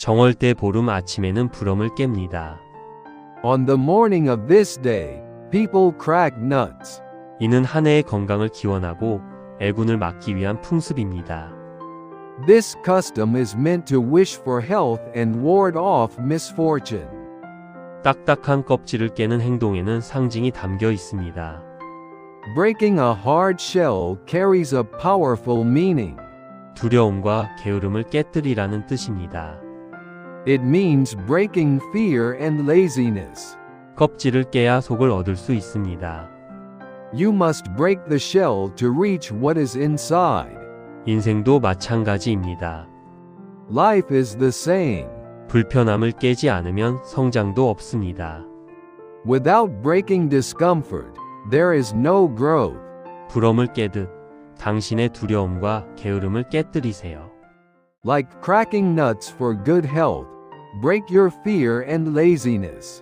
정월대보름 아침에는 부럼을 깹니다. On the morning of this day, people crack nuts. 이는 한 해의 건강을 기원하고 애군을 막기 위한 풍습입니다. This custom is meant to wish for health and ward off misfortune. 딱딱한 껍질을 깨는 행동에는 상징이 담겨 있습니다. Breaking a hard shell carries a powerful meaning. 두려움과 게으름을 깨뜨리라는 뜻입니다. It means breaking fear and laziness. 껍질을 깨야 속을 얻을 수 있습니다. You must break the shell to reach what is inside. 인생도 마찬가지입니다. Life is the same. 불편함을 깨지 않으면 성장도 없습니다. Without breaking discomfort, there is no growth. 부럼을 깨듯 당신의 두려움과 게으름을 깨뜨리세요. Like cracking nuts for good health, break your fear and laziness.